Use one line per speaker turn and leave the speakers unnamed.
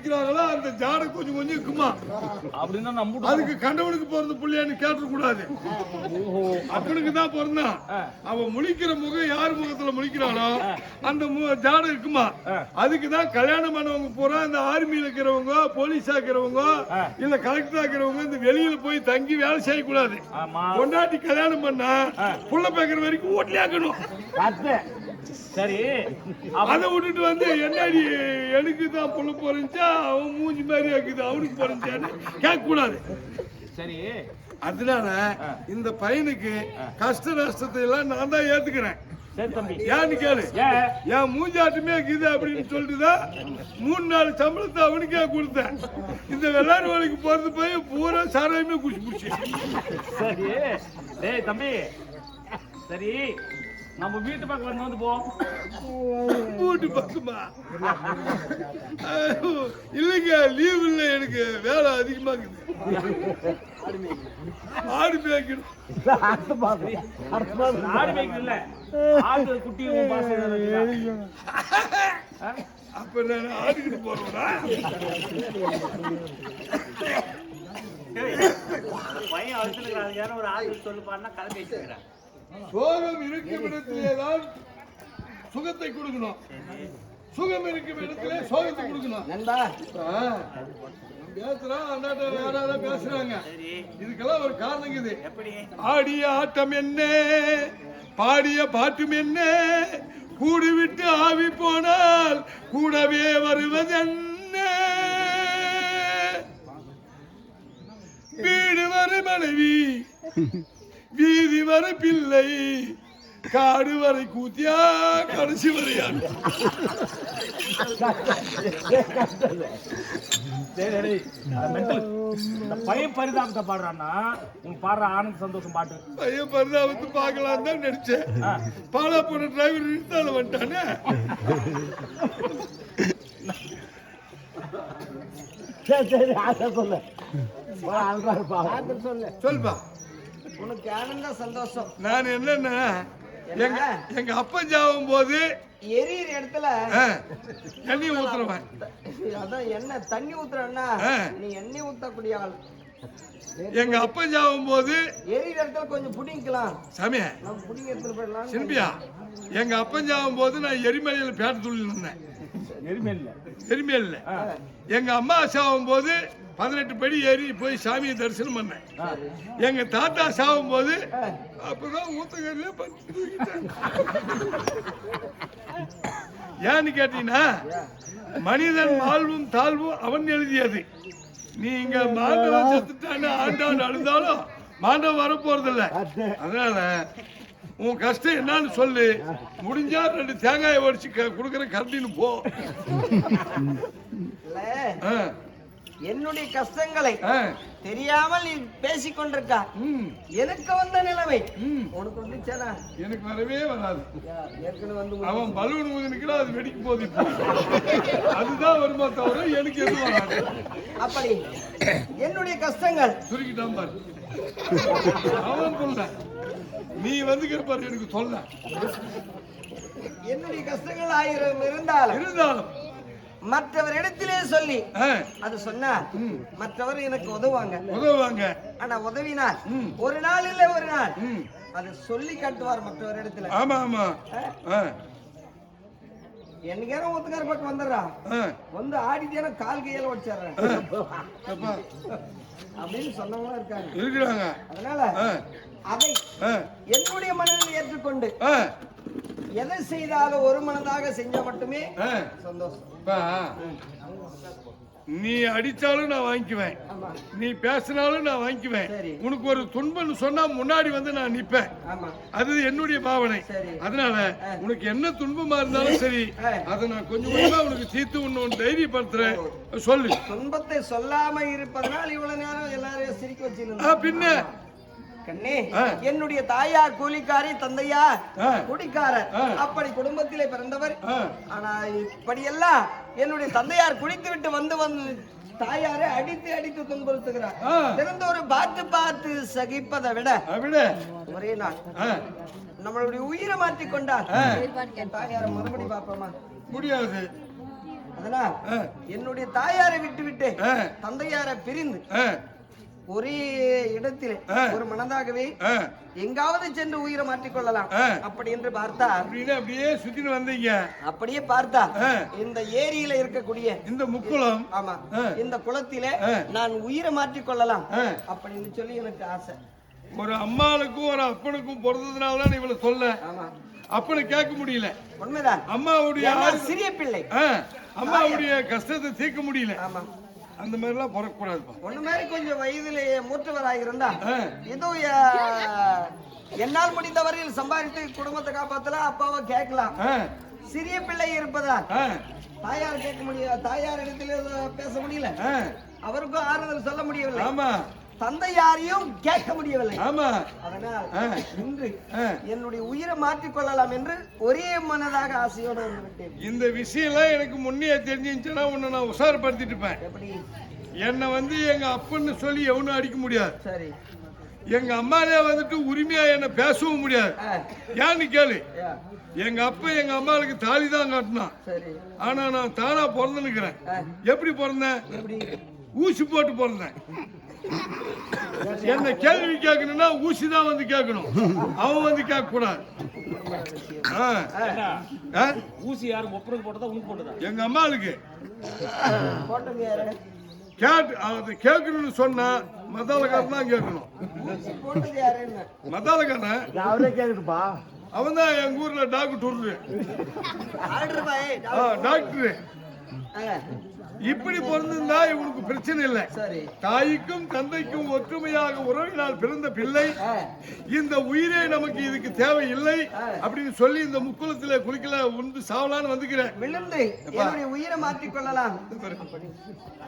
முடிக்கிறாங்களோ அந்த ஜாடை கொஞ்சம் கொஞ்சம் இருக்குமா
அப்படின்னா நம்ம
அதுக்கு கண்டவனுக்கு பிறந்த புள்ளையான்னு கேட்டுற கூடாது. அப்பனுக்கு தான் பிறந்தான். அவன் முழிக்கிற முகம் யார் முகத்துல முழிக்கிறானோ அந்த ஜாடை இருக்குமா. அதுக்குதான் கல்யாணம் பண்ணவங்க பூரா இந்த ஆர்மியில இருக்கிறவங்க, போலீஸா இருக்கிறவங்க, இல்ல கலெக்டரா இருக்கிறவங்க இந்த வெளியில போய் தங்கி வேலை செய்யக்கூடாது. கொண்டாட்டி கல்யாணம் பண்ணா புள்ள பேக்கிற வரைக்கும் ஓட்டலியாக்கணும்.
சரி,
அதை விட்டுட்டு வந்து என்னடி எனக்கு தான் புள்ள போறா அவன் மூஞ்சி மாதிரி இருக்குது அவனுக்கு போறஞ்சான்னு கேட்க கூடாது.
சரி,
அதனால இந்த பையனுக்கு கஷ்ட நஷ்டத்தை எல்லாம் நான் தான் ஏத்துக்கிறேன்.
சரி தம்பி,
ஏன்னு கேளு. என் மூஞ்சாட்டுமே இருக்குது அப்படின்னு சொல்லிட்டுதான் 3-4 சம்பளத்தை அவனுக்கே கொடுத்தேன். இந்த வெள்ளாறு வேலைக்கு போறது போய் பூரா சாராயமே குடிச்சு குடிச்சு.
சரி டேய் தம்பி, சரி நம்ம வீட்டு பக்கம் வந்து போ.
வீட்டு பக்கமா இல்லைங்க, லீவ் இல்லை, எனக்கு வேலை அதிகமா இருக்குது. ஆடு மேய்க்கணும்.
ஆடு மேய்க்கணும் இல்ல, ஆடு குட்டி
அப்ப நான் ஆடுகிட்டு போறேன்னா
பையன் அழுத்துக்கிறாங்க. ஒரு ஆடு சொல்லுப்பான்னா கலந்து வச்சுக்கிறேன்.
சோகம் இருக்கும் இடத்திலேதான் சுகத்தை கொடுக்கணும், சுகம் இருக்கும் இடத்திலே சோகத்தை கொடுக்கணும். பேசுறான் அந்தாட்ட யாராவது பேசுறாங்க. இதுக்கெல்லாம் ஒரு காரணம் இது. ஆடிய ஆட்டம் என்ன, பாடிய பாட்டும் என்ன, கூடு விட்டு ஆவி போனால் கூடவே வருவது என்ன, வீடு வரை மனைவி, வீதி வரை பிள்ளை, காடு வரை கூத்தியா, கடைசி வரையான்.
பையன் பரிதாபத்தை பாடுறான்னா உன் பாடுற ஆனந்த் சந்தோஷம் பாட்டு.
பையன் பரிதாபத்தை பார்க்கலாம் தான் நினைச்சேன். பாலா போன டிரைவர் நிறுத்தால வந்துட்டானே. சொல்லுப்பா,
உனக்கு ஆனந்த சந்தோஷம்.
நான் என்னன்னா எங்க அப்பா ஜாவும் போது
எரியிற இடத்துல
எண்ணெய் ஊத்துறவன்.
அதான் என்ன தண்ணி ஊத்துறன்னா நீ எண்ணெய் ஊத்தக்கூடிய ஆள்.
எங்க அப்பா ஜாவும் போது
எரியிற இடத்துல கொஞ்சம் புடிங்கலாம்
சாமியா,
நம்ம புடிங்க எடுத்துட்டு போயிடலாம்.
சிம்பியா, எங்க அப்பா ஜாவும் போது நான் எரிமலையில பேட்ட துள்ளி இருந்தேன். எரிமேல்ல எங்க அம்மா சாவும் போது 18 படி ஏறி போய் சாமியை தரிசனம் பண்ணேன். எங்க தாத்தா சாவும் போது அப்பதான் ஊத்தகர்ல ஏன்னு கேட்டீங்கன்னா, மனிதன் வாழ்வும் தாழ்வும் அவன் எழுதியது. நீங்க மாண்டவன் செத்துட்டான்னு ஆண்டாண்டு அழுந்தாலும் மாண்டவன் வரப்போறதில்ல. அதனால உன் கஷ்டம் என்னன்னு சொல்லு, முடிஞ்சா 2 தேங்காயை உடைச்சு கொடுக்குற கரண்டின்னு போ.
என்னுடைய கஷ்டங்களை தெரியாமல் நீ பேசிக் கொண்டிருக்கா. எனக்கு வந்த நிலைமை உனக்கு வந்துச்சா?
எனக்கு வரவே வராது.
ஏற்கனவே வந்து
அவன் பலூன் ஊதினுக்குள்ள அது வெடிக்க போகுது. அதுதான் வருமா தவிர எனக்கு எதுவும் வராது.
அப்படி என்னுடைய கஷ்டங்கள்
சுருக்கிட்டான் பாரு. அவன் சொல்ல நீ வந்துக்கிற பாரு, எனக்கு சொல்ல.
என்னுடைய கஷ்டங்கள் 1000 இருந்தாலும் மற்றவர் இடத்திலே சொல்லி அது சொன்னா மற்றவர் எனக்கு உதவுவாங்க. ஆனா உதவினால் ஒரு நாள் இல்ல ஒரு நாள் அது சொல்லி காட்டுவார் மற்றவர் இடத்துல.
ஆமா ஆமா,
என்னைக்காரும் ஒத்துக்கார பக்கம் வந்துடுறா, வந்து ஆடிட்டேனா கால் கையில வச்சிடுறேன் அப்படின்னு சொன்னவங்க இருக்கிறாங்க. அதனால அதை என்னுடைய மனதில் ஏற்றுக்கொண்டு எதை செய்தாலும் ஒரு மனதாக செஞ்சா மட்டுமே சந்தோஷம்.
நீ அடிச்சாலும் நான் வாங்கிக்குவேன், நீ பேசினாலும் நான் வாங்கிக்குவேன். உனக்கு ஒரு துன்பம் சொன்னா முன்னாடி வந்து நான் நிப்பேன். அது என்னுடைய பாவனை. அதனால உனக்கு என்ன துன்பமா இருந்தாலும் சரி, அதை நான் கொஞ்சம் கொஞ்சமா உனக்கு தீர்த்து ஒன்னு தைரியப்படுத்துறேன். சொல்லு.
துன்பத்தை சொல்லாம இருப்பதனால் இவ்வளவு நேரம் எல்லாரையும் சிரிக்க வச்சிருந்தா
பின்ன
கண்ணே, என்னுடைய தாயார் கூலிக்காரி, தந்தையார் குடிக்காரர். அப்படி குடும்பத்திலே பிறந்தவர். ஆனா இப்படியெல்லாம் என்னுடைய தந்தையார் குடித்து விட்டு வந்து தாயாரை அடித்து துன்புறுத்துகிறார். திறந்தோரு பார்த்து சகிப்பதை விட ஒரே நாள் நம்மளுடைய உயிரை மாற்றிக் கொண்டார். தாயாரை மறுபடி பார்ப்போமா?
முடியாது.
அதனால் என்னுடைய தாயாரை விட்டு தந்தையாரை பிரிந்து ஒரே இடத்திலே ஒரு மனதாகவே எங்காவது சென்று உயிரை மாற்றிக் கொள்ளலாம் அப்படி என்று பார்த்தா
அப்படியே சுத்தின்னு வந்தீங்க.
அப்படியே பார்த்தா இந்த ஏரியில இருக்கக்கூடிய
இந்த முக்குளம்,
ஆமா, இந்த குளத்திலே நான் உயிரை மாற்றிக் கொள்ளலாம் அப்படின்னு சொல்லி எனக்கு ஆசை.
ஒரு அம்மாளுக்கும் ஒரு அப்பனுக்கும் பிறந்ததுனாலதான் இவ்வளவு சொல்ல.
ஆமா,
அப்பனு கேட்க முடியல.
உண்மைதான்.
அம்மாவுடைய
சிறிய பிள்ளை,
அம்மாவுடைய கஷ்டத்தை தீர்க்க முடியல.
ஆமா,
அந்த மாதிரி எல்லாம் பிறக்கக்கூடாது.
ஒண்ணு மாதிரி கொஞ்சம் வயதிலேயே மூற்றவராக இருந்தா ஏதோ என்னால் முடிந்த வரையில் சம்பாதித்து குடும்பத்தை காப்பாத்தலாம், அப்பாவை கேட்கலாம். சிறிய பிள்ளை இருப்பதா தாயார் கேட்க முடியாது, தாயார் இடத்துல பேச முடியல, அவருக்கும் ஆறுதல் சொல்ல முடியவில்லை.
ஆமா,
தந்தையாரையும் கேட்க முடியவில்லை.
ஆமா,
அதனால் இன்று என்னுடைய உயிரை மாற்றிக் கொள்ளலாம் என்று ஒரே மனதாக ஆசையோடு வந்து விட்டேன்.
இந்த விஷயம்லாம் எனக்கு முன்னே தெரிஞ்சுச்சுன்னா உன்னை நான் உஷாரப்படுத்திட்டு இருப்பேன்.
எப்படி?
என்னை வந்து எங்க அப்பன்னு சொல்லி எவனும் அடிக்க முடியாது.
சரி,
எங்க அம்மாலே வந்துட்டு உரிமையா என்ன பேசவும் முடியாது. ஏன்னு கேளு, எங்க அப்பா எங்க அம்மாவுக்கு தாலி தான் காட்டினான். ஆனா நான் தானா பிறந்துன்னுக்கிறேன். எப்படி பிறந்தேன்? ஊசி போட்டு பிறந்தேன். என்ன கேள்வி கேட்கணும்னா ஊசி தான் வந்து கேட்கணும், அவன் வந்து கேட்க கூடாது.
ஊசி யாரும் ஒப்புறது போட்டதா உனக்கு போட்டதா?
எங்க அம்மாளுக்கு
போட்டது யாரு?
அது கேட்கணும்னு சொன்னா மதாலக்காரன் தான் கேட்கணும்.
போட்டது யாருன்னு
மதாலக்காரன்
அவரே கேக்குதுப்பா.
அவன் தான் எங்க ஊர்ல டாக்டர். டாக்டர் இப்படி பிறந்திருந்தா இவனுக்கு பிரச்சனை இல்லை. தாய்க்கும் தந்தைக்கும் ஒற்றுமையாக உறவினால் பிறந்த பிள்ளை, இந்த உயிரே நமக்கு இதுக்கு தேவையில்லை அப்படின்னு சொல்லி இந்த முக்குளத்திலே குளிக்கல உண்டு சாவலான்னு வந்துக்கிறேன்.
விழுந்து என்னுடைய உயிரை மாற்றிக் கொள்ளலாம்.